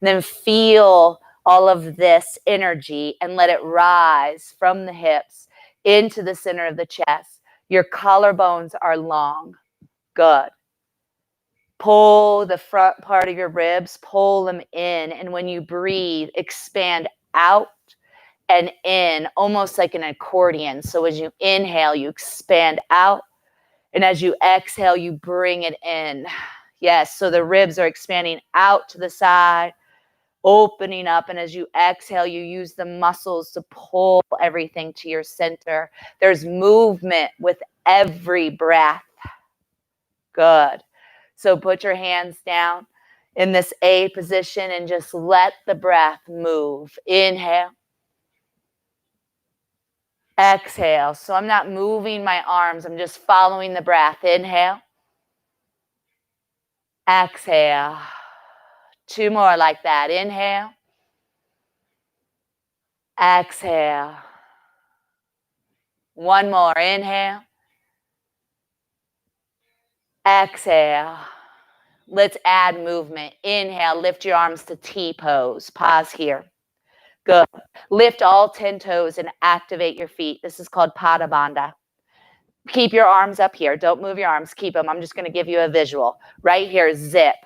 And then feel all of this energy and let it rise from the hips into the center of the chest. Your collarbones are long. Good. Pull the front part of your ribs, pull them in. And when you breathe, expand out and in, almost like an accordion. So as you inhale, you expand out. And as you exhale, you bring it in. Yes, so the ribs are expanding out to the side, opening up. And as you exhale, you use the muscles to pull everything to your center. There's movement with every breath. Good. So put your hands down in this A position and just let the breath move. Inhale. Exhale. So I'm not moving my arms. I'm just following the breath. Inhale. Exhale. 2 more like that. Inhale. Exhale. 1 more. Inhale. Exhale. Let's add movement. Inhale. Lift your arms to T pose. Pause here. Good. Lift all 10 toes and activate your feet. This is called Pada Bandha. Keep your arms up here. Don't move your arms. Keep them. I'm just going to give you a visual. Right here, zip.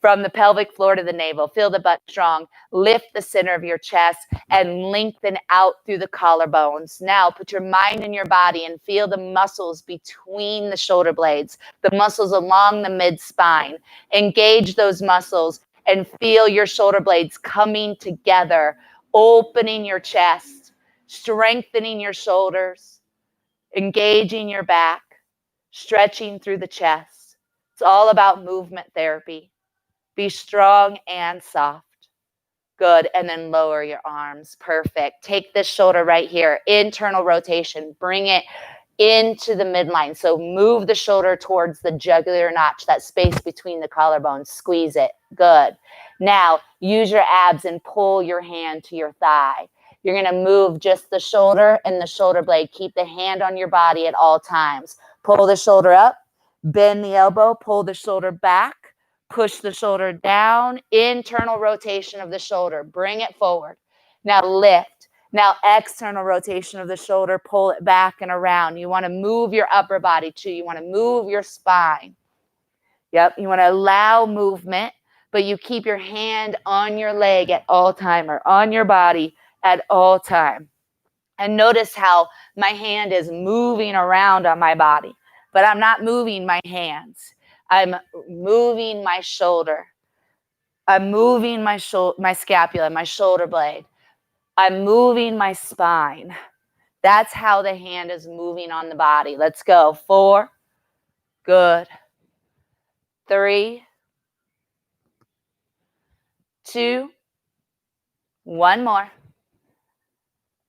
From the pelvic floor to the navel. Feel the butt strong. Lift the center of your chest and lengthen out through the collarbones. Now put your mind in your body and feel the muscles between the shoulder blades, the muscles along the mid-spine. Engage those muscles and feel your shoulder blades coming together, opening your chest, strengthening your shoulders, engaging your back, stretching through the chest. It's all about movement therapy. Be strong and soft. Good. And then lower your arms. Perfect. Take this shoulder right here. Internal rotation. Bring it into the midline. So move the shoulder towards the jugular notch, that space between the collarbones. Squeeze it. Good. Now use your abs and pull your hand to your thigh. You're going to move just the shoulder and the shoulder blade. Keep the hand on your body at all times. Pull the shoulder up. Bend the elbow. Pull the shoulder back. Push the shoulder down, internal rotation of the shoulder. Bring it forward. Now lift. Now external rotation of the shoulder. Pull it back and around. You want to move your upper body too. You want to move your spine. Yep. You want to allow movement, but you keep your hand on your leg at all time or on your body at all time. And notice how my hand is moving around on my body, but I'm not moving my hands. I'm moving my shoulder. I'm moving my scapula, my shoulder blade. I'm moving my spine. That's how the hand is moving on the body. Let's go. 4. Good. 3. 2. 1 more.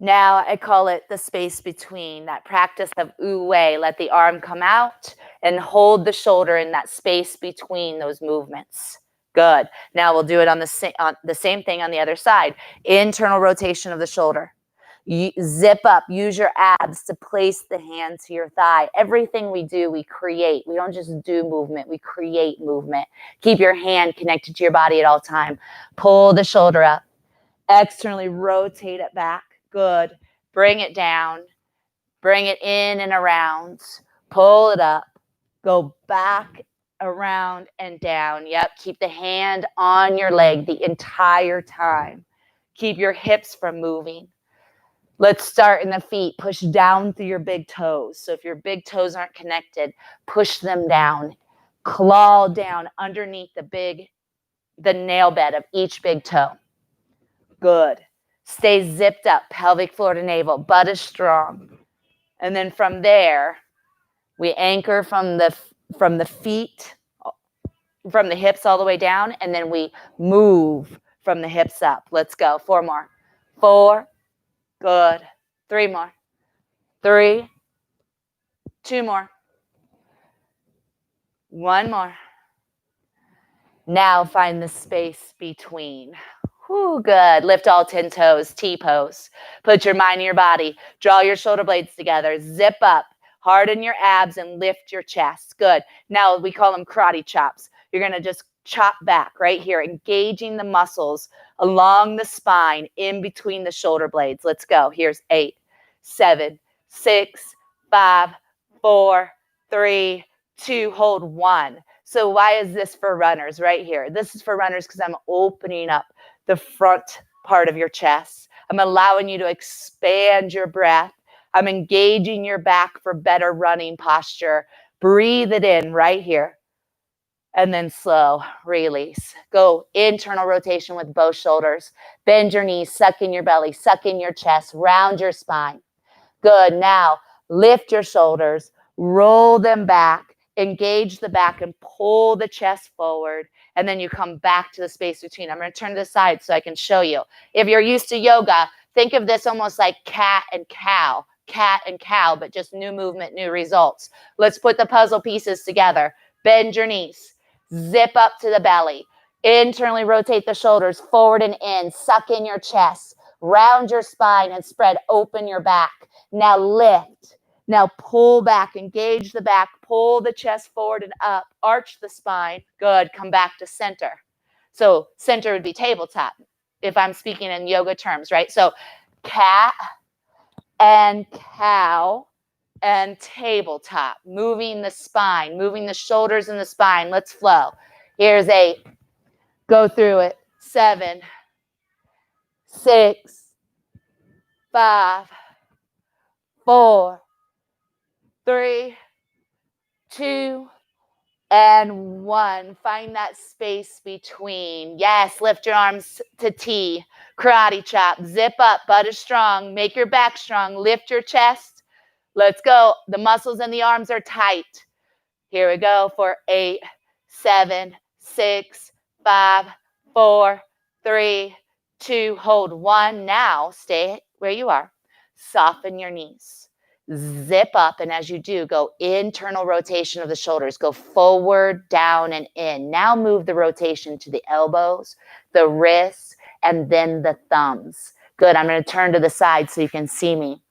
Now I call it the space between, that practice of Wu Wei. Let the arm come out and hold the shoulder in that space between those movements. Good. Now we'll do it on the same thing on the other side. Internal rotation of the shoulder. Zip up. Use your abs to place the hand to your thigh. Everything we do, we create. We don't just do movement. We create movement. Keep your hand connected to your body at all time. Pull the shoulder up. Externally rotate it back. Good. Bring it down. Bring it in and around. Pull it up. Go back, around, and down. Yep. Keep the hand on your leg the entire time. Keep your hips from moving. Let's start in the feet. Push down through your big toes. So if your big toes aren't connected, push them down. Claw down underneath the nail bed of each big toe. Good. Stay zipped up, pelvic floor to navel. Butt is strong. And then from there, we anchor from the feet, from the hips all the way down, and then we move from the hips up. Let's go. 4 more. 4. Good. 3 more. 3. 2 more. 1 more. Now find the space between. Whew, good. Lift all 10 toes, T-pose. Put your mind in your body. Draw your shoulder blades together. Zip up. Harden your abs and lift your chest. Good. Now we call them karate chops. You're going to just chop back right here, engaging the muscles along the spine in between the shoulder blades. Let's go. Here's 8, 7, 6, 5, 4, 3, 2, hold 1. So why is this for runners right here? This is for runners because I'm opening up the front part of your chest. I'm allowing you to expand your breath. I'm engaging your back for better running posture. Breathe it in right here. And then slow release. Go internal rotation with both shoulders. Bend your knees, suck in your belly, suck in your chest, round your spine. Good. Now lift your shoulders, roll them back, engage the back and pull the chest forward. And then you come back to the space between. I'm going to turn to the side so I can show you. If you're used to yoga, think of this almost like cat and cow, but just new movement, new results. Let's put the puzzle pieces together. Bend your knees. Zip up to the belly. Internally rotate the shoulders forward and in. Suck in your chest. Round your spine and spread open your back. Now lift. Now pull back. Engage the back. Pull the chest forward and up. Arch the spine. Good. Come back to center. So center would be tabletop if I'm speaking in yoga terms, right? So cat and cow and tabletop, moving the spine, moving the shoulders and the spine. Let's flow. Here's 8. Go through it. 7, 6, 5, 4, 3, 2, and 1. Find that space between. Yes, lift your arms to T. Karate chop. Zip up. Butt is strong. Make your back strong. Lift your chest. Let's go. The muscles in the arms are tight. Here we go for 8, 7, 6, 5, 4, 3, 2. Hold 1. Now stay where you are. Soften your knees. Zip up. And as you do, go internal rotation of the shoulders. Go forward, down, and in. Now move the rotation to the elbows, the wrists, and then the thumbs. Good. I'm going to turn to the side so you can see me.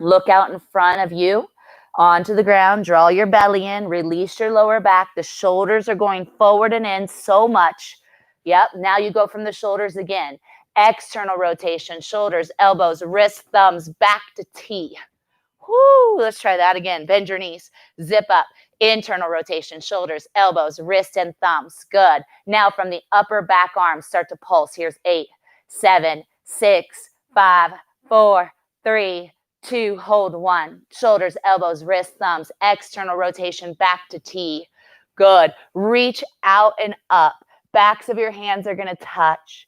Look out in front of you, onto the ground, draw your belly in, release your lower back. The shoulders are going forward and in so much. Yep, now you go from the shoulders again. External rotation, shoulders, elbows, wrists, thumbs, back to T. Woo, let's try that again. Bend your knees, zip up. Internal rotation, shoulders, elbows, wrists, and thumbs. Good. Now from the upper back arm, start to pulse. Here's 8, 7, 6, 5, 4, 3, 2, hold 1. Shoulders, elbows, wrists, thumbs, external rotation, back to T. Good. Reach out and up. Backs of your hands are going to touch.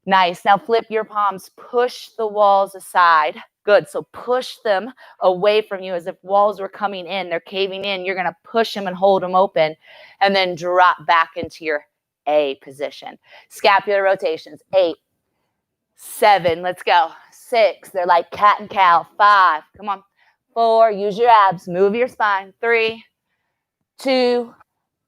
Nice. Now flip your palms. Push the walls aside. Good. So push them away from you as if walls were coming in. They're caving in. You're going to push them and hold them open and then drop back into your A position. Scapular rotations. 8, 7. Let's go. 6. They're like cat and cow. 5. Come on. 4. Use your abs. Move your spine. 3, 2,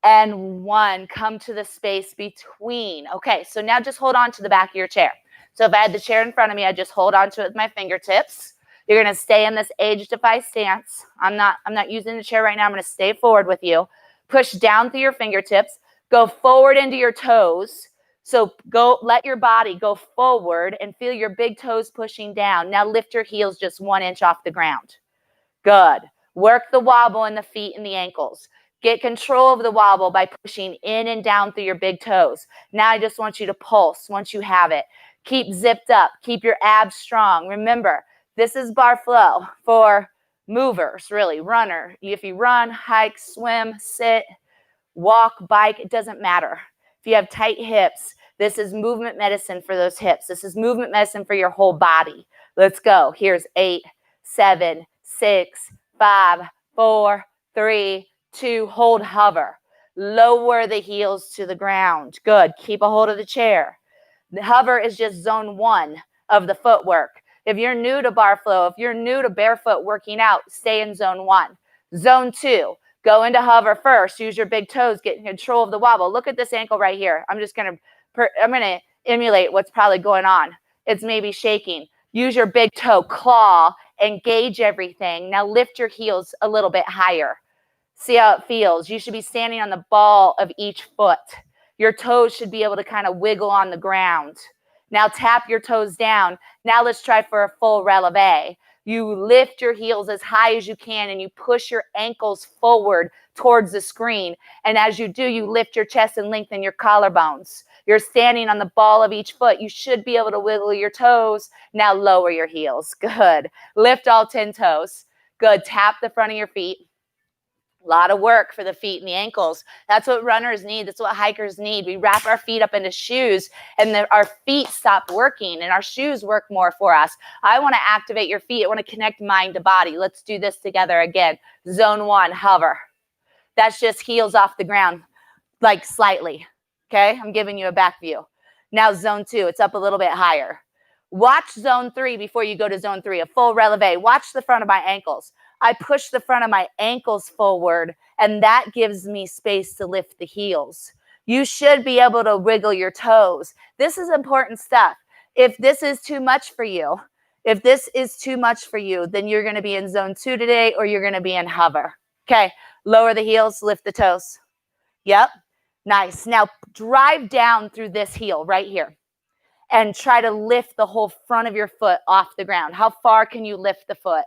and 1. Come to the space between. Okay, so now just hold on to the back of your chair. So if I had the chair in front of me, I'd just hold on to it with my fingertips. You're going to stay in this age-defy stance. I'm not using the chair right now. I'm going to stay forward with you. Push down through your fingertips. Go forward into your toes. So let your body go forward and feel your big toes pushing down. Now lift your heels just 1 inch off the ground. Good. Work the wobble in the feet and the ankles. Get control of the wobble by pushing in and down through your big toes. Now I just want you to pulse once you have it. Keep zipped up. Keep your abs strong. Remember, this is BarreFLOW for movers, really, runner. If you run, hike, swim, sit, walk, bike, it doesn't matter. If you have tight hips, this is movement medicine for those hips. This is movement medicine for your whole body. Let's go. Here's 8, 7, 6, 5, 4, 3, 2. Hold, hover. Lower the heels to the ground. Good. Keep a hold of the chair. The hover is just zone 1 of the footwork. If you're new to BarreFLOW, if you're new to barefoot working out, stay in zone 1. Zone 2. Go into hover first. Use your big toes. Get in control of the wobble. Look at this ankle right here. I'm going to emulate what's probably going on. It's maybe shaking. Use your big toe, claw, engage everything. Now lift your heels a little bit higher. See how it feels. You should be standing on the ball of each foot. Your toes should be able to kind of wiggle on the ground. Now tap your toes down. Now let's try for a full releve. You lift your heels as high as you can and you push your ankles forward towards the screen. And as you do, you lift your chest and lengthen your collarbones. You're standing on the ball of each foot. You should be able to wiggle your toes. Now lower your heels. Good. Lift all 10 toes. Good. Tap the front of your feet. A lot of work for the feet and the ankles. That's what runners need. That's what hikers need. We wrap our feet up into shoes and then our feet stop working and our shoes work more for us. I want to activate your feet. I want to connect mind to body. Let's do this together again. Zone 1, hover. That's just heels off the ground, like slightly. Okay, I'm giving you a back view. Now zone 2, it's up a little bit higher. Watch zone 3 before you go to zone 3, a full releve. Watch the front of my ankles. I push the front of my ankles forward, and that gives me space to lift the heels. You should be able to wiggle your toes. This is important stuff. If this is too much for you, then you're going to be in zone 2 today, or you're going to be in hover. Okay, lower the heels, lift the toes. Yep, nice. Now drive down through this heel right here and try to lift the whole front of your foot off the ground. How far can you lift the foot?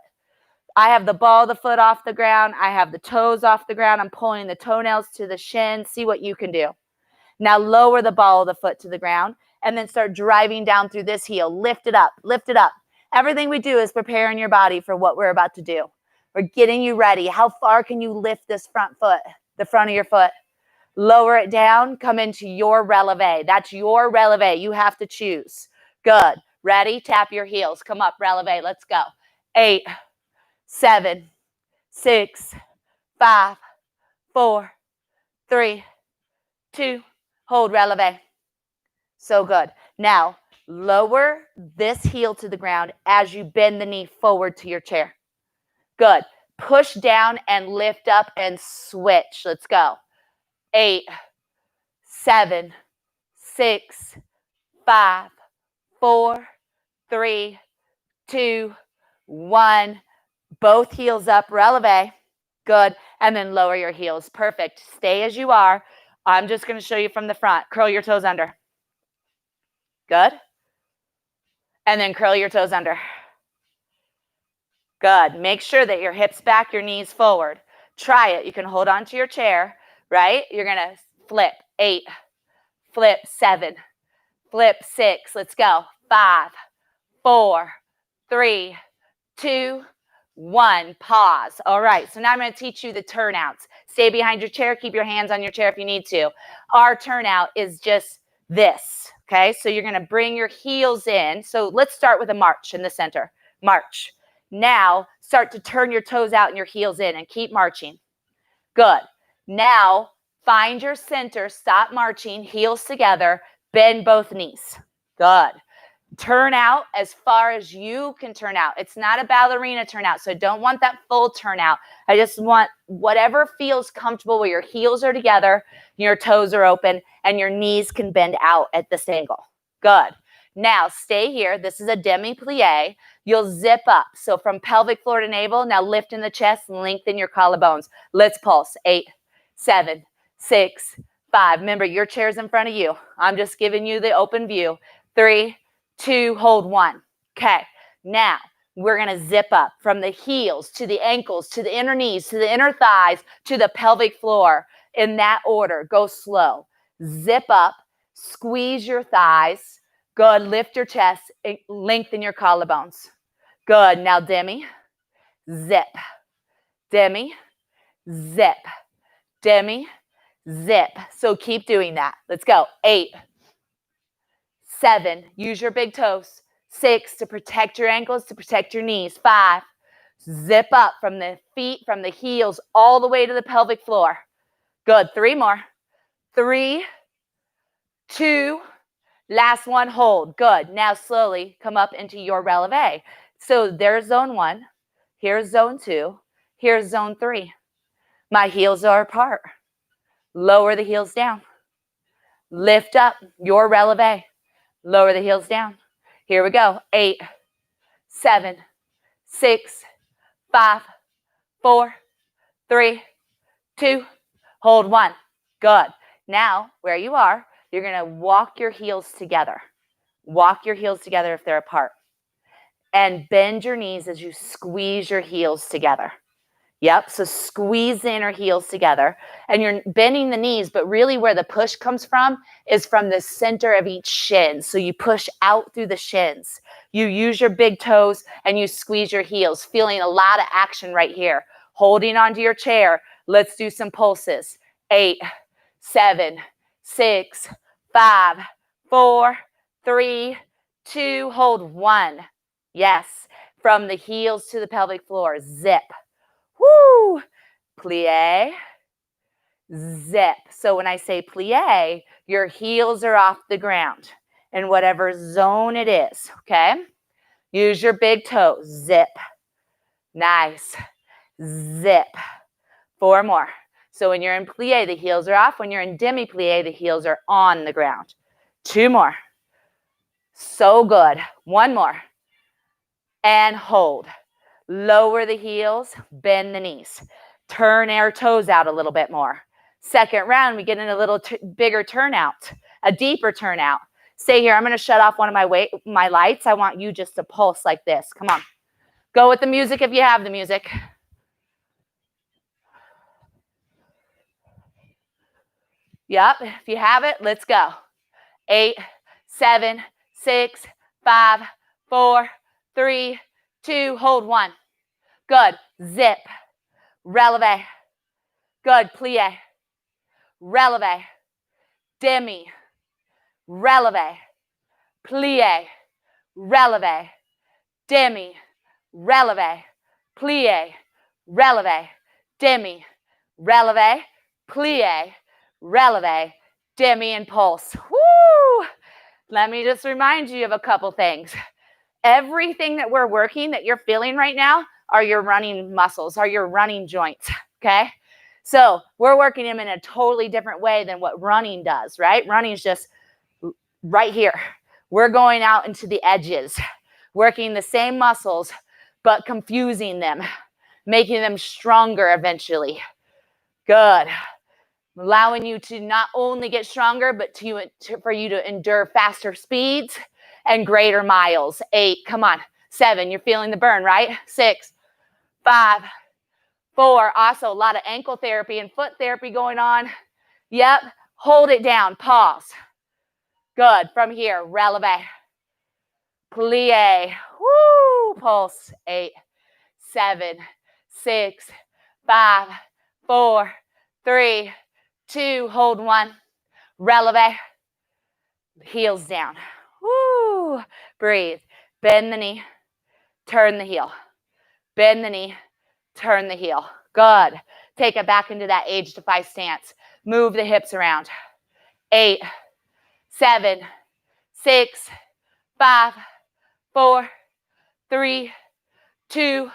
I have the ball of the foot off the ground. I have the toes off the ground. I'm pulling the toenails to the shin. See what you can do. Now lower the ball of the foot to the ground and then start driving down through this heel. Lift it up. Lift it up. Everything we do is preparing your body for what we're about to do. We're getting you ready. How far can you lift this front foot, the front of your foot? Lower it down. Come into your releve. That's your releve. You have to choose. Good. Ready? Tap your heels. Come up, releve. Let's go. 8, 7, 6, 5, 4, 3, 2, hold releve. So good. Now, lower this heel to the ground as you bend the knee forward to your chair. Good. Push down and lift up and switch. Let's go. 8, 7, 6, 5, 4, 3, 2, 1. Both heels up, releve. Good. And then lower your heels. Perfect. Stay as you are. I'm just going to show you from the front. Curl your toes under. Good. And then curl your toes under. Good. Make sure that your hips back, your knees forward. Try it. You can hold on to your chair, right? You're going to flip. 8, flip 7, flip 6. Let's go. 5, 4, 3, 2, 1. Pause. All right. So now I'm going to teach you the turnouts. Stay behind your chair. Keep your hands on your chair if you need to. Our turnout is just this. Okay. So you're going to bring your heels in. So let's start with a march in the center. March. Now start to turn your toes out and your heels in and keep marching. Good. Now find your center. Stop marching. Heels together. Bend both knees. Good. Turn out as far as you can turn out. It's not a ballerina turnout, so I don't want that full turnout. I just want whatever feels comfortable where your heels are together, your toes are open, and your knees can bend out at this angle. Good. Now stay here. This is a Demi Plie. You'll zip up. So from pelvic floor to navel, now lift in the chest and lengthen your collarbones. Let's pulse. 8, 7, 6, 5. Remember, your chair's in front of you. I'm just giving you the open view. 3, 2, hold 1. Okay. Now we're going to zip up from the heels to the ankles, to the inner knees, to the inner thighs, to the pelvic floor. In that order, go slow. Zip up, squeeze your thighs. Good. Lift your chest, lengthen your collarbones. Good. Now Demi, zip. Demi, zip. Demi, zip. So keep doing that. Let's go. 8, 7, use your big toes. 6, to protect your ankles, to protect your knees. 5, zip up from the feet, from the heels, all the way to the pelvic floor. Good. 3 more. 3, 2, last one, hold. Good. Now slowly come up into your releve. So there's zone 1. Here's zone 2. Here's zone 3. My heels are apart. Lower the heels down. Lift up your releve. Lower the heels down. Here we go. 8, 7, 6, 5, 4, 3, 2, hold 1. Good. Now, where you are, you're going to walk your heels together. Walk your heels together if they're apart. And bend your knees as you squeeze your heels together. Yep, so squeeze the inner heels together. And you're bending the knees, but really where the push comes from is from the center of each shin. So you push out through the shins. You use your big toes and you squeeze your heels, feeling a lot of action right here. Holding onto your chair. Let's do some pulses. 8, 7, 6, 5, 4, 3, 2, hold 1. Yes, from the heels to the pelvic floor, zip. Woo! Plie, zip. So when I say plie, your heels are off the ground in whatever zone it is, okay? Use your big toes, zip. Nice. Zip. 4 more. So when you're in plie, the heels are off. When you're in demi plie, the heels are on the ground. 2 more. So good. 1 more. And hold. Lower the heels, bend the knees. Turn our toes out a little bit more. Second round, we get in a little bigger turnout, a deeper turnout. Stay here. I'm going to shut off one of my lights. I want you just to pulse like this. Come on. Go with the music if you have the music. Yep. If you have it, let's go. 8, 7, 6, 5, 4, 3, 2, hold 1. Good. Zip. Releve. Good. Plie. Releve. Demi. Releve. Plie. Releve. Demi. Releve. Plie. Releve. Demi. Releve. Plie. Releve. Demi, and pulse. Woo! Let me just remind you of a couple things. Everything that we're working, that you're feeling right now, are your running muscles, are your running joints, okay? So we're working them in a totally different way than what running does, right? Running is just right here. We're going out into the edges, working the same muscles, but confusing them, making them stronger eventually. Good. Allowing you to not only get stronger, but for you to endure faster speeds and greater miles. 8, come on. 7, you're feeling the burn, right? 6, 5, 4. Also, a lot of ankle therapy and foot therapy going on. Yep. Hold it down. Pause. Good. From here, releve. Plie. Woo. Pulse. 8, 7, 6, 5, 4, 3, 2. Hold 1. Releve. Heels down. Woo. Breathe. Bend the knee. Turn the heel. Bend the knee. Turn the heel. Good. Take it back into that age-defy stance. Move the hips around. 8, 7, 6, 5, 4, 3, 2,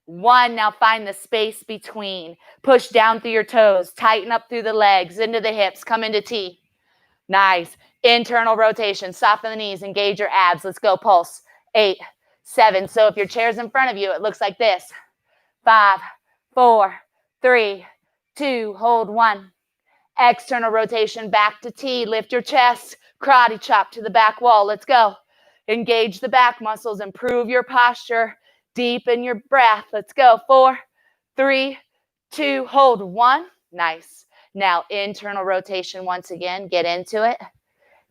1. Now find the space between. Push down through your toes. Tighten up through the legs, into the hips. Come into T. Nice. Internal rotation. Soften the knees. Engage your abs. Let's go. Pulse. 8, 7. So if your chair's in front of you, it looks like this. 5, 4, 3, 2. Hold 1. External rotation back to T. Lift your chest. Karate chop to the back wall. Let's go. Engage the back muscles. Improve your posture. Deepen your breath. Let's go. 4, 3, 2. Hold 1. Nice. Now internal rotation once again. Get into it.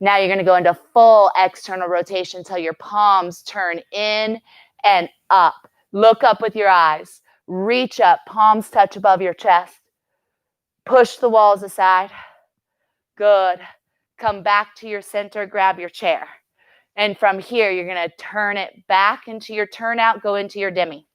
Now you're going to go into full external rotation until your palms turn in and up. Look up with your eyes. Reach up. Palms touch above your chest. Push the walls aside. Good. Come back to your center. Grab your chair. And from here, you're going to turn it back into your turnout. Go into your demi.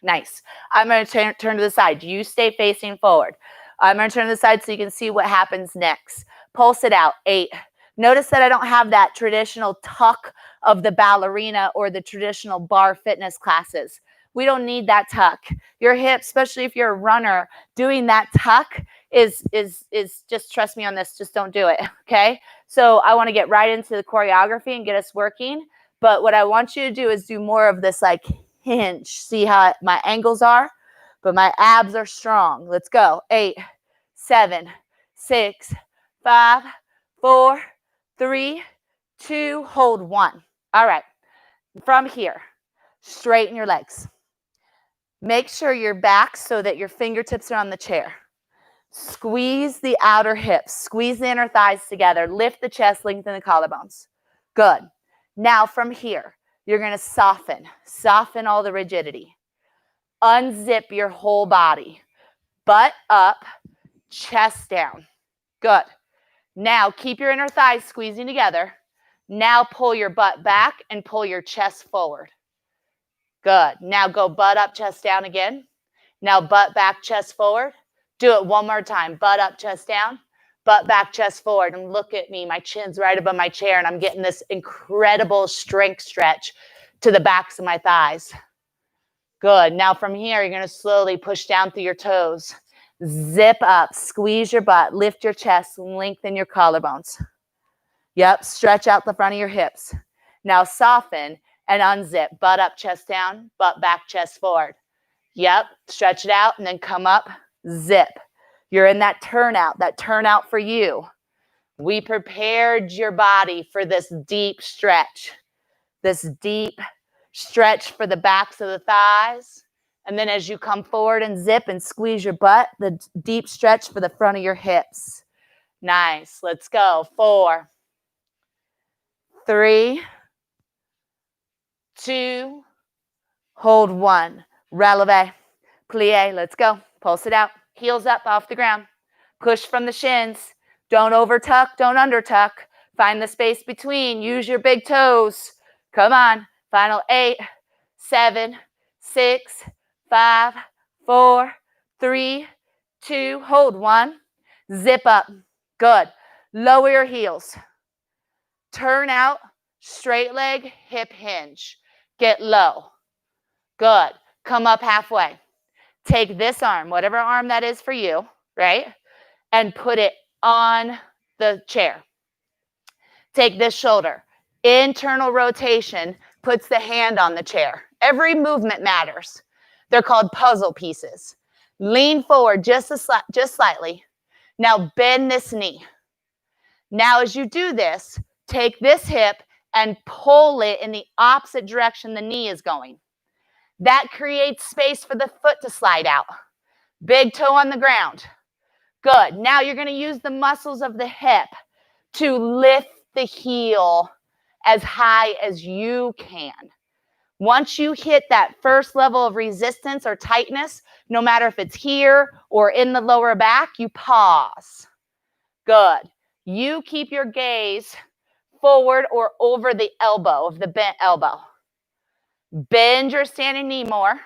Nice. I'm going to turn to the side. You stay facing forward. I'm going to turn to the side so you can see what happens next. Pulse it out. 8. Notice that I don't have that traditional tuck of the ballerina or the traditional barre fitness classes. We don't need that tuck. Your hips, especially if you're a runner, doing that tuck is just, trust me on this, just don't do it, okay? So I want to get right into the choreography and get us working. But what I want you to do is do more of this like hinge. See how my angles are? But my abs are strong. Let's go. 8, 7, 6, 5, 4, 3, 2, hold 1. All right, from here, straighten your legs. Make sure you're back so that your fingertips are on the chair. Squeeze the outer hips. Squeeze the inner thighs together. Lift the chest, lengthen the collarbones. Good. Now from here, you're going to soften. Soften all the rigidity. Unzip your whole body. Butt up, chest down. Good. Now keep your inner thighs squeezing together. Now pull your butt back and pull your chest forward. Good. Now go butt up, chest down again. Now butt back, chest forward. Do it one more time. Butt up, chest down. Butt back, chest forward. And look at me. My chin's right above my chair, and I'm getting this incredible strength stretch to the backs of my thighs. Good. Now from here, you're going to slowly push down through your toes. Zip up. Squeeze your butt. Lift your chest. Lengthen your collarbones. Yep. Stretch out the front of your hips. Now soften and unzip. Butt up, chest down. Butt back, chest forward. Yep. Stretch it out and then come up. Zip. You're in that turnout for you. We prepared your body for this deep stretch for the backs of the thighs. And then as you come forward and zip and squeeze your butt, the deep stretch for the front of your hips. Nice. Let's go. 4, 3, 2, hold 1. Releve. Plie. Let's go. Pulse it out. Heels up off the ground. Push from the shins. Don't overtuck. Don't undertuck. Find the space between. Use your big toes. Come on. Final 8, 7, 6, 5, 4, 3, 2. Hold 1. Zip up. Good. Lower your heels. Turn out. Straight leg. Hip hinge. Get low. Good. Come up halfway. Take this arm, whatever arm that is for you, right? And put it on the chair. Take this shoulder. Internal rotation puts the hand on the chair. Every movement matters. They're called puzzle pieces. Lean forward just slightly. Now bend this knee. Now as you do this, take this hip and pull it in the opposite direction the knee is going. That creates space for the foot to slide out. Big toe on the ground. Good. Now you're going to use the muscles of the hip to lift the heel as high as you can. Once you hit that first level of resistance or tightness, no matter if it's here or in the lower back, you pause. Good. You keep your gaze forward or over the elbow of the bent elbow. Bend your standing knee more.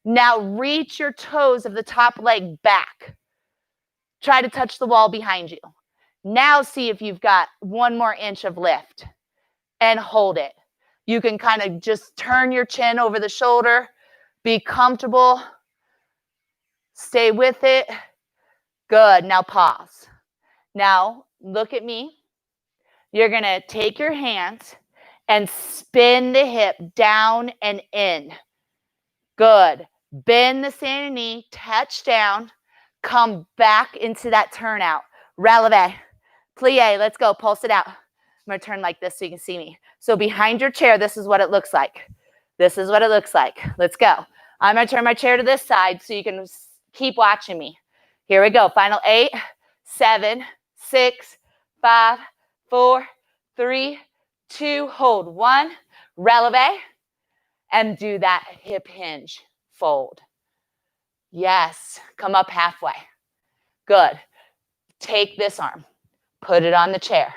Now reach your toes of the top leg back. Try to touch the wall behind you. Now see if you've got 1 more inch of lift and hold it. You can kind of just turn your chin over the shoulder. Be comfortable. Stay with it. Good. Now pause. Now look at me. You're going to take your hands and spin the hip down and in. Good. Bend the standing knee, touch down, come back into that turnout. Releve. Plie. Let's go. Pulse it out. I'm going to turn like this so you can see me. So behind your chair, this is what it looks like. This is what it looks like. Let's go. I'm going to turn my chair to this side so you can keep watching me. Here we go. Final 8, 7, 6, 5, 4, 3, 2, hold 1, releve, and do that hip hinge fold. Yes, come up halfway. Good. Take this arm, put it on the chair.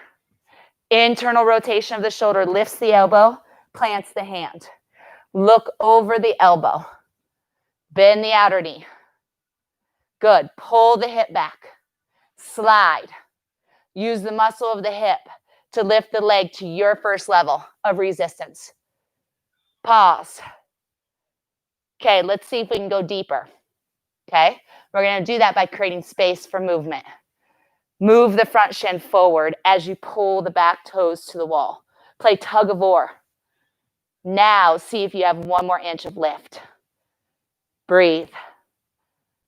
Internal rotation of the shoulder lifts the elbow, plants the hand. Look over the elbow. Bend the outer knee. Good. Pull the hip back. Slide. Use the muscle of the hip to lift the leg to your first level of resistance. Pause. Okay, let's see if we can go deeper. Okay, we're going to do that by creating space for movement. Move the front shin forward as you pull the back toes to the wall. Play tug of war. Now see if you have 1 more inch of lift. Breathe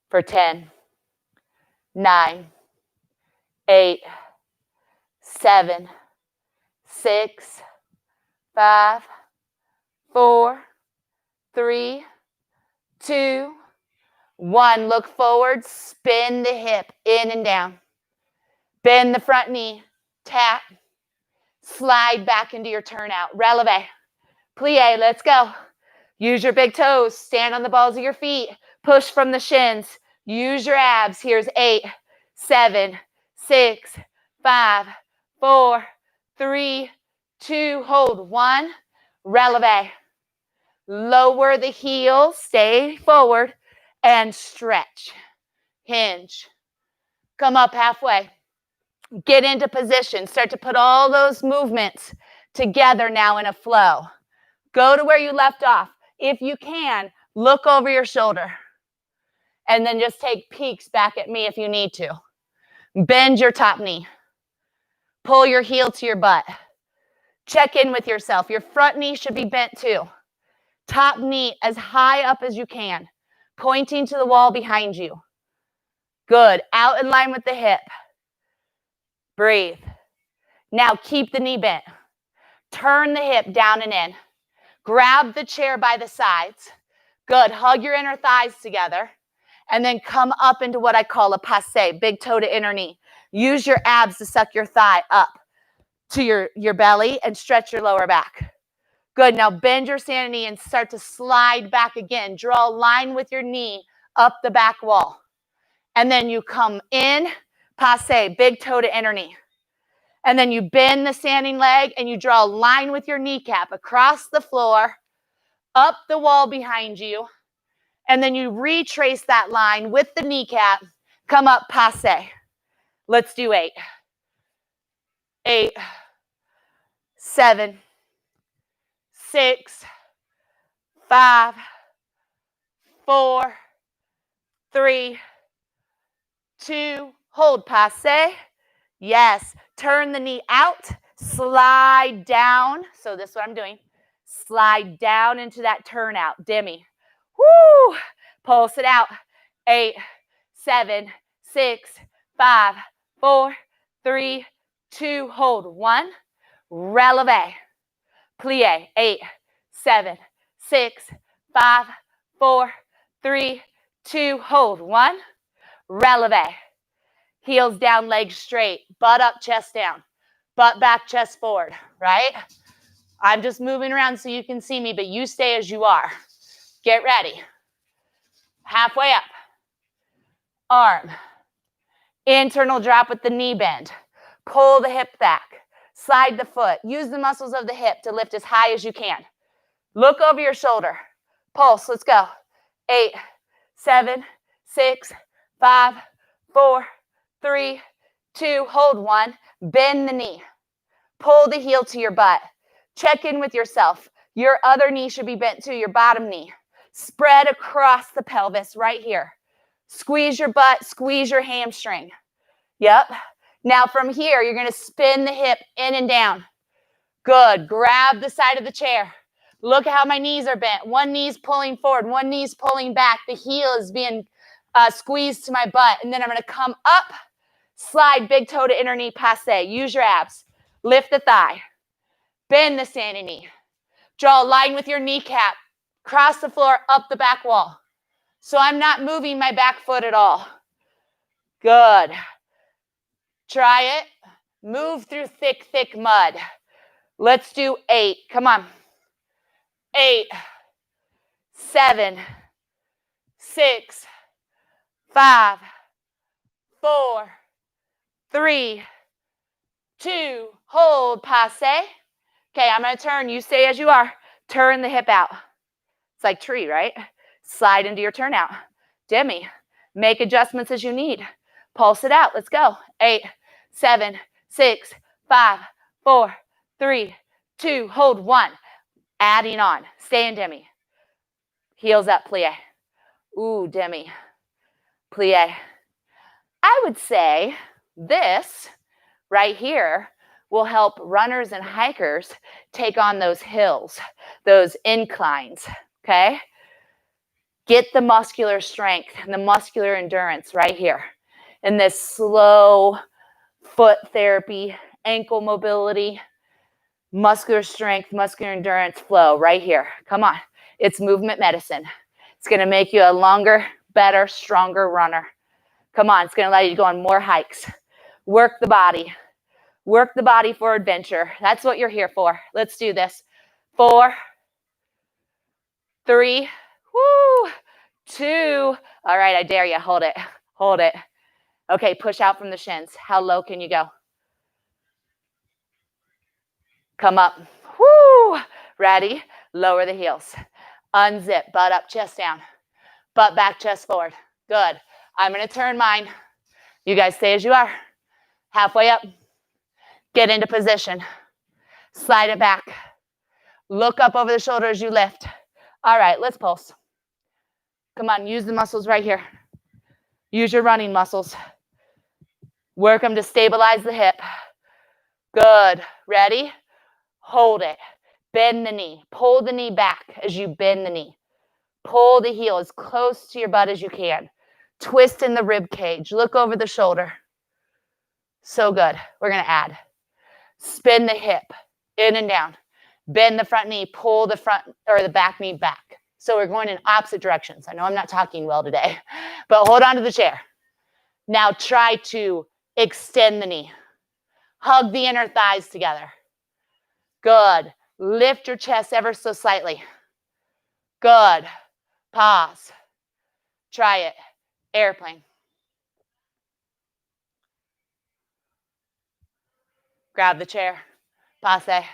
for 10, 9, 8, 7, 6, 5, 4, 3, 2, 1. Look forward, spin the hip in and down. Bend the front knee, tap, slide back into your turnout. Releve, plie, let's go. Use your big toes, stand on the balls of your feet, push from the shins, use your abs. Here's 8, 7, 6, 5, 4, 3, 2, hold, 1, releve. Lower the heels, stay forward, and stretch. Hinge. Come up halfway. Get into position. Start to put all those movements together now in a flow. Go to where you left off. If you can, look over your shoulder. And then just take peeks back at me if you need to. Bend your top knee. Pull your heel to your butt. Check in with yourself. Your front knee should be bent too. Top knee as high up as you can, pointing to the wall behind you. Good. Out in line with the hip. Breathe. Now keep the knee bent. Turn the hip down and in. Grab the chair by the sides. Good. Hug your inner thighs together. And then come up into what I call a passe, big toe to inner knee. Use your abs to suck your thigh up to your belly and stretch your lower back. Good. Now bend your standing knee and start to slide back again. Draw a line with your knee up the back wall. And then you come in, passe, big toe to inner knee. And then you bend the standing leg and you draw a line with your kneecap across the floor, up the wall behind you. And then you retrace that line with the kneecap, come up, passe. Let's do 8. 8, 7, 6, 5, 4, 3, 2, hold, passe. Yes, turn the knee out, slide down. So this is what I'm doing. Slide down into that turnout, Demi. Woo! Pulse it out. 8, 7, 6, 5, 4, 3, 2, hold. 1, releve. Plie. 8, 7, 6, 5, 4, 3, 2, hold. 1, releve. Heels down, legs straight, butt up, chest down, butt back, chest forward, right? I'm just moving around so you can see me, but you stay as you are. Get ready. Halfway up. Arm. Internal drop with the knee bend. Pull the hip back. Slide the foot. Use the muscles of the hip to lift as high as you can. Look over your shoulder. Pulse. Let's go. 8, 7, 6, 5, 4, 3, 2, hold. 1. Bend the knee. Pull the heel to your butt. Check in with yourself. Your other knee should be bent to your bottom knee. Spread across the pelvis right here. Squeeze your butt, squeeze your hamstring. Yep. Now from here, you're going to spin the hip in and down. Good. Grab the side of the chair. Look how my knees are bent. One knee's pulling forward, one knee's pulling back. The heel is being squeezed to my butt. And then I'm going to come up, slide big toe to inner knee, passe. Use your abs. Lift the thigh. Bend the standing knee. Draw a line with your kneecap. Cross the floor, up the back wall. So I'm not moving my back foot at all. Good. Try it. Move through thick, thick mud. Let's do 8. Come on. 8, 7, 6, 5, 4, 3, 2, hold, passe. Okay, I'm going to turn. You stay as you are. Turn the hip out. It's like tree, right? Slide into your turnout. Demi, make adjustments as you need. Pulse it out. Let's go. 8, 7, 6, 5, 4, 3, 2, hold. 1. Adding on. Stay in Demi. Heels up, plie. Ooh, Demi. Plie. I would say this right here will help runners and hikers take on those hills, those inclines, okay? Get the muscular strength and the muscular endurance right here in this slow foot therapy ankle mobility, muscular strength, muscular endurance, flow right here. Come on. It's movement medicine. It's going to make you a longer, better, stronger runner. Come on. It's going to allow you to go on more hikes. Work the body. Work the body for adventure. That's what you're here for. Let's do this. 4, 3, 2. All right, I dare you. Hold it. Hold it. Okay, push out from the shins. How low can you go? Come up. Woo! Ready? Lower the heels. Unzip. Butt up, chest down. Butt back, chest forward. Good. I'm going to turn mine. You guys stay as you are. Halfway up. Get into position. Slide it back. Look up over the shoulder as you lift. All right, let's pulse. Come on, use the muscles right here. Use your running muscles. Work them to stabilize the hip. Good. Ready? Hold it. Bend the knee. Pull the knee back as you bend the knee. Pull the heel as close to your butt as you can. Twist in the rib cage. Look over the shoulder. So good. We're going to add. Spin the hip in and down. Bend the front knee. Pull the front or the back knee back. So we're going in opposite directions. I know I'm not talking well today, but hold on to the chair. Now try to extend the knee. Hug the inner thighs together. Good. Lift your chest ever so slightly. Good. Pause. Try it. Airplane. Grab the chair. Passe.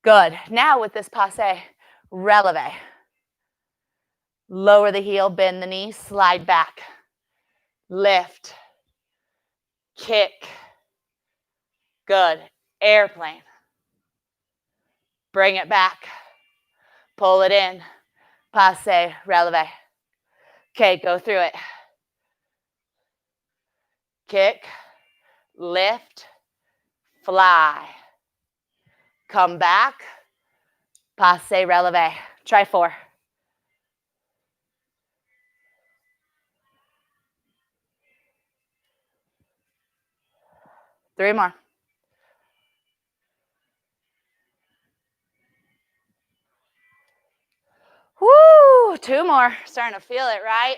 Good. Now with this passe, releve. Lower the heel, bend the knee, slide back. Lift. Kick. Good. Airplane. Bring it back. Pull it in. Passe, releve. Okay, go through it. Kick. Lift. Fly. Come back. Passe, releve. Try 4. Three more. Woo! 2 more. Starting to feel it, right?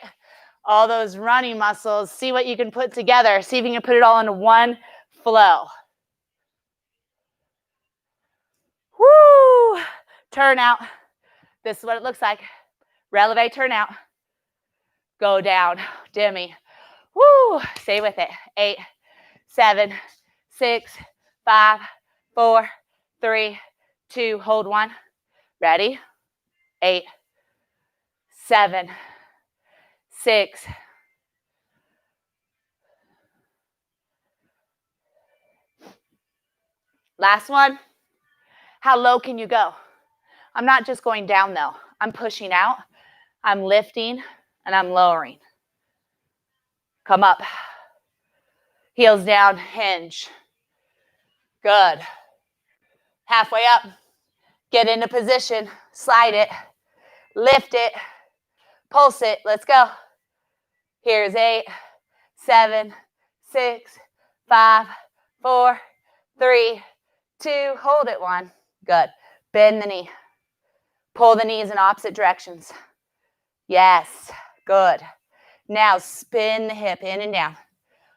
All those running muscles. See what you can put together. See if you can put it all into one flow. Woo! Turnout. This is what it looks like. Releve, turnout. Go down. Demi. Woo! Stay with it. 8, 7, 6, 5, 4, 3, 2. Hold 1. Ready? 8, 7, 6. Last one. How low can you go? I'm not just going down though. I'm pushing out. I'm lifting and I'm lowering. Come up. Heels down, hinge. Good. Halfway up. Get into position. Slide it. Lift it. Pulse it. Let's go. Here's 8, 7, 6, 5, 4, 3, 2. Hold it. 1. Good. Bend the knee. Pull the knees in opposite directions. Yes. Good. Now spin the hip in and down.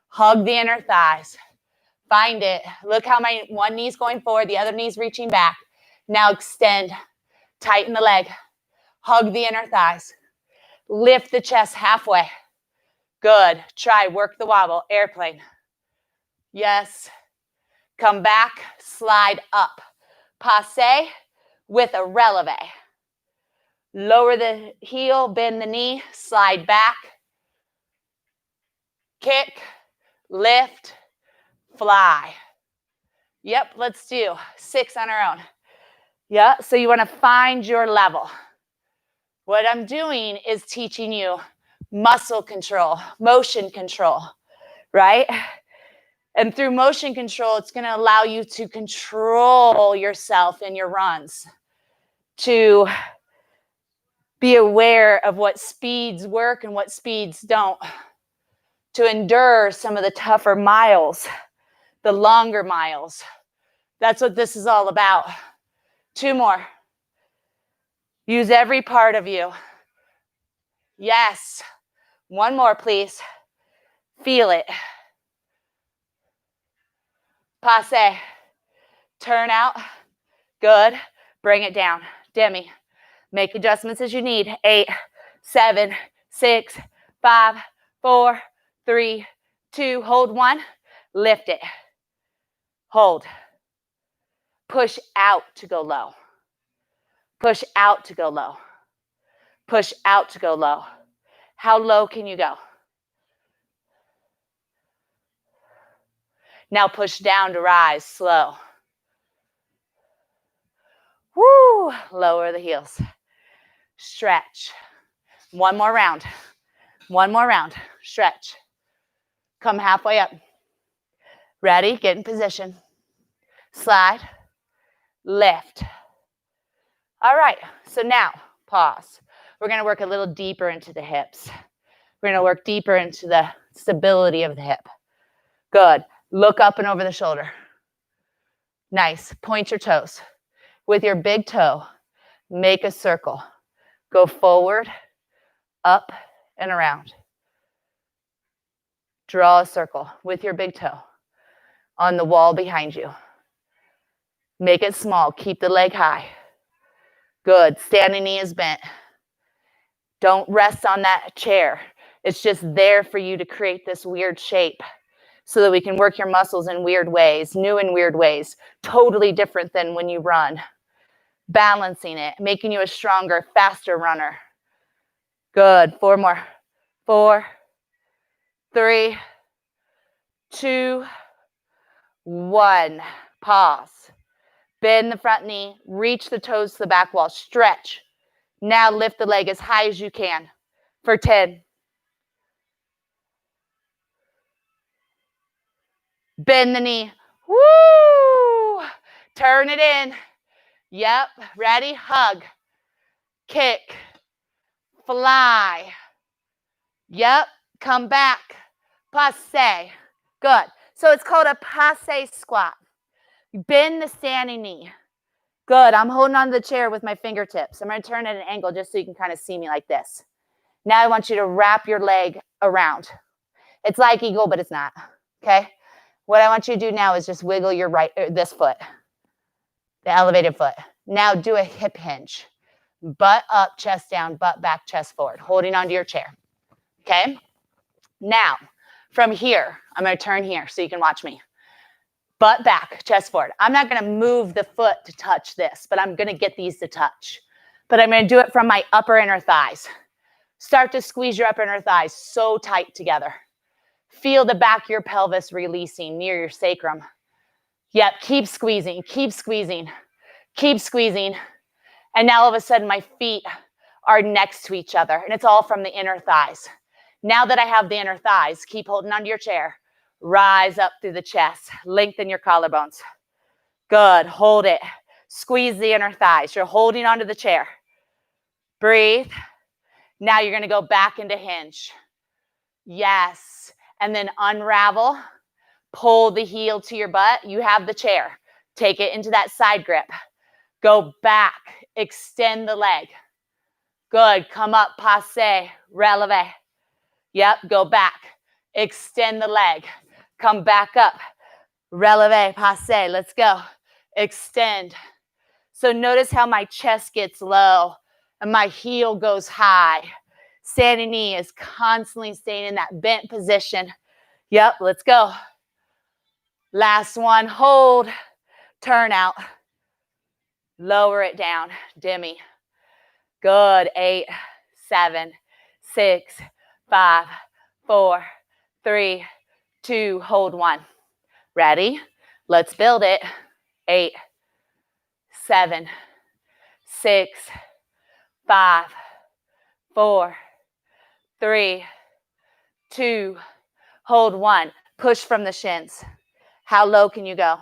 Hug the inner thighs. Find it. Look how my one knee's going forward, the other knee's reaching back. Now extend. Tighten the leg. Hug the inner thighs. Lift the chest halfway. Good. Try. Work the wobble. Airplane. Yes. Come back. Slide up. Passe with a releve. Lower the heel. Bend the knee. Slide back. Kick. Lift. Fly. Yep. Let's do 6 on our own. Yeah. So you want to find your level. What I'm doing is teaching you muscle control, motion control, right? And through motion control, it's going to allow you to control yourself in your runs, to be aware of what speeds work and what speeds don't, to endure some of the tougher miles, the longer miles. That's what this is all about. 2 more. Use every part of you. Yes. 1 more, please. Feel it. Passe. Turn out. Good. Bring it down. Demi. Make adjustments as you need. 8, 7, 6, 5, 4, 3, 2. Hold 1. Lift it. Hold. Push out to go low. Push out to go low. Push out to go low. How low can you go? Now push down to rise, slow. Woo! Lower the heels. Stretch. 1 more round. 1 more round. Stretch. Come halfway up. Ready? Get in position. Slide. Lift. All right. So now, pause. We're going to work a little deeper into the hips. We're going to work deeper into the stability of the hip. Good. Look up and over the shoulder. Nice. Point your toes. With your big toe, make a circle. Go forward, up, and around. Draw a circle with your big toe on the wall behind you. Make it small. Keep the leg high. Good. Standing knee is bent. Don't rest on that chair. It's just there for you to create this weird shape so that we can work your muscles in weird ways, new and weird ways, totally different than when you run. Balancing it, making you a stronger, faster runner. Good. 4 more. 4, 3, 2, 1. Pause. Bend the front knee. Reach the toes to the back wall. Stretch. Now lift the leg as high as you can for 10. Bend the knee. Woo! Turn it in. Yep. Ready? Hug. Kick. Fly. Yep. Come back. Passe. Good. So it's called a passe squat. Bend the standing knee. Good. I'm holding on to the chair with my fingertips. I'm going to turn at an angle just so you can kind of see me like this. Now I want you to wrap your leg around. It's like eagle, but it's not. Okay? What I want you to do now is just wiggle your this foot, the elevated foot. Now do a hip hinge. Butt up, chest down, butt back, chest forward, holding onto your chair. Okay? Now, from here, I'm going to turn here so you can watch me. Butt back, chest forward. I'm not going to move the foot to touch this, but I'm going to get these to touch. But I'm going to do it from my upper inner thighs. Start to squeeze your upper inner thighs so tight together. Feel the back of your pelvis releasing near your sacrum. Yep, keep squeezing, keep squeezing, keep squeezing. And now all of a sudden my feet are next to each other, and it's all from the inner thighs. Now that I have the inner thighs, keep holding onto your chair. Rise up through the chest. Lengthen your collarbones. Good. Hold it. Squeeze the inner thighs. You're holding onto the chair. Breathe. Now you're going to go back into hinge. Yes. And then unravel. Pull the heel to your butt. You have the chair. Take it into that side grip. Go back. Extend the leg. Good. Come up. Passe. Releve. Yep. Go back. Extend the leg. Come back up. Releve, passe. Let's go. Extend. So notice how my chest gets low and my heel goes high. Standing knee is constantly staying in that bent position. Yep, let's go. Last one. Hold. Turn out. Lower it down. Demi. Good. 8, 7, 6, 5, 4, 3, 2, hold 1. Ready? Let's build it. 8, 7, 6, 5, 4, 3, 2, hold 1. Push from the shins. How low can you go?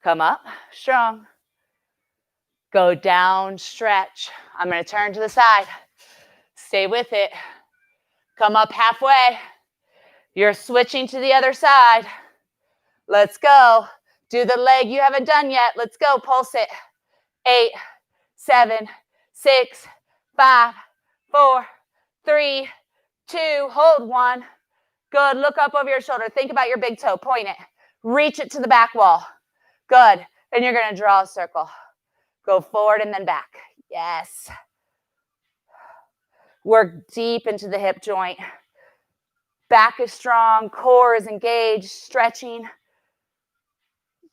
Come up, strong. Go down, stretch. I'm going to turn to the side. Stay with it. Come up halfway. You're switching to the other side. Let's go. Do the leg you haven't done yet. Let's go. Pulse it. 8, 7, 6, 5, 4, 3, 2. Hold 1. Good. Look up over your shoulder. Think about your big toe. Point it. Reach it to the back wall. Good. And you're going to draw a circle. Go forward and then back. Yes. Work deep into the hip joint. Back is strong. Core is engaged. Stretching.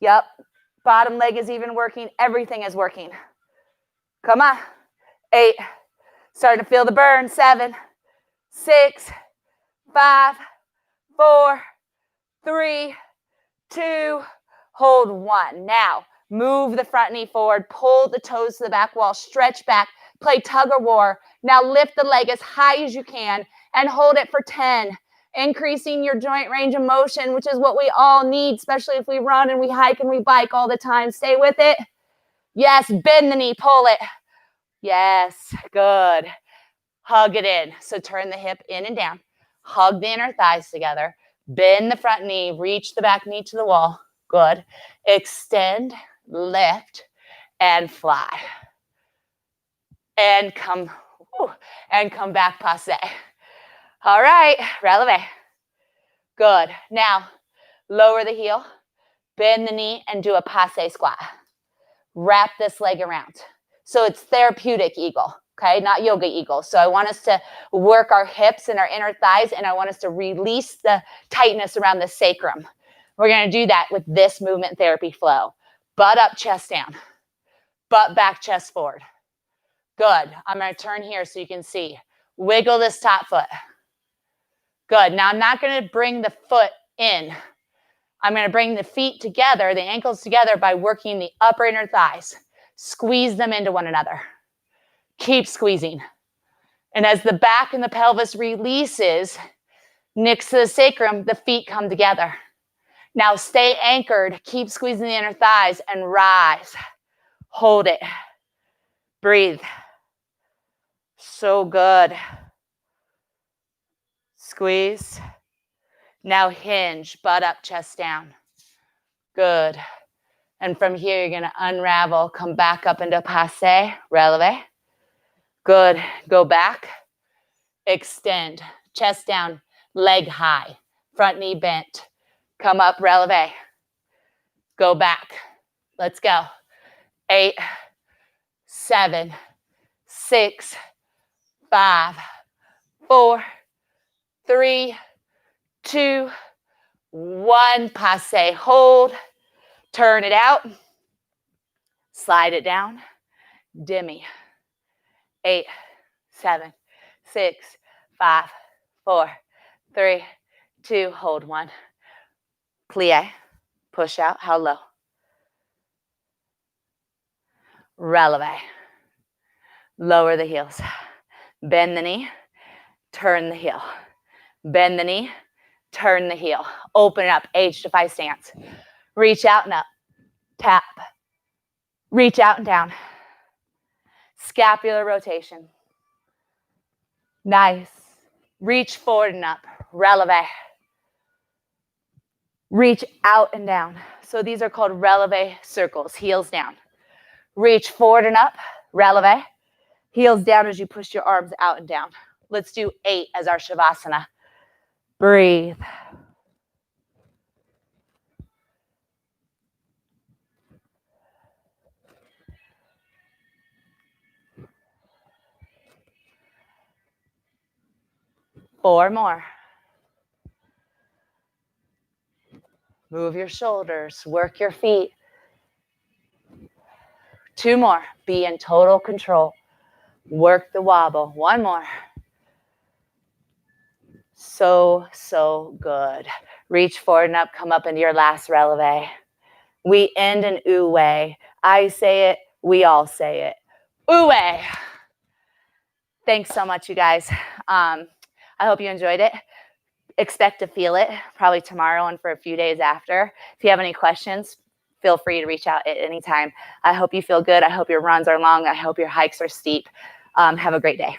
Yep. Bottom leg is even working. Everything is working. Come on. 8. Starting to feel the burn. 7, 6, 5, 4, 3, 2. Hold 1. Now, move the front knee forward. Pull the toes to the back wall. Stretch back. Play tug of war. Now lift the leg as high as you can and hold it for 10. Increasing your joint range of motion, which is what we all need, especially if we run and we hike and we bike all the time. Stay with it. Yes, bend the knee, pull it. Yes, good. Hug it in. So turn the hip in and down. Hug the inner thighs together. Bend the front knee. Reach the back knee to the wall. Good. Extend, lift, and fly. And come back passe. All right, releve. Good. Now, lower the heel, bend the knee, and do a passe squat. Wrap this leg around. So it's therapeutic eagle, okay? Not yoga eagle. So I want us to work our hips and our inner thighs, and I want us to release the tightness around the sacrum. We're going to do that with this movement therapy flow. Butt up, chest down. Butt back, chest forward. Good. I'm going to turn here so you can see. Wiggle this top foot. Good. Now I'm not going to bring the foot in. I'm going to bring the feet together, the ankles together by working the upper inner thighs. Squeeze them into one another. Keep squeezing. And as the back and the pelvis releases next to the sacrum, the feet come together. Now stay anchored. Keep squeezing the inner thighs and rise. Hold it. Breathe. So good. Squeeze. Now hinge, butt up, chest down. Good. And from here, you're going to unravel, come back up into passe, releve. Good. Go back. Extend. Chest down, leg high. Front knee bent. Come up, releve. Go back. Let's go. 8, 7, 6, 5, 4, 3, 2, 1. Passe. Hold. Turn it out. Slide it down. Demi. 8, 7, 6, 5, 4, 3, 2. Hold 1. Plie. Push out. How low? Releve. Lower the heels. Bend the knee. Turn the heel. Bend the knee. Turn the heel. Open it up. H-defy stance. Reach out and up. Tap. Reach out and down. Scapular rotation. Nice. Reach forward and up. Releve. Reach out and down. So these are called releve circles. Heels down. Reach forward and up. Releve. Heels down as you push your arms out and down. Let's do 8 as our shavasana. Breathe. Four more. Move your shoulders. Work your feet. 2 more. Be in total control. Work the wobble. 1 more. So good. Reach forward and up. Come up into your last releve. We end in uwe. I say it. We all say it. Uwe. Thanks so much, you guys. I hope you enjoyed it. Expect to feel it probably tomorrow and for a few days after. If you have any questions, feel free to reach out at any time. I hope you feel good. I hope your runs are long. I hope your hikes are steep. Have a great day.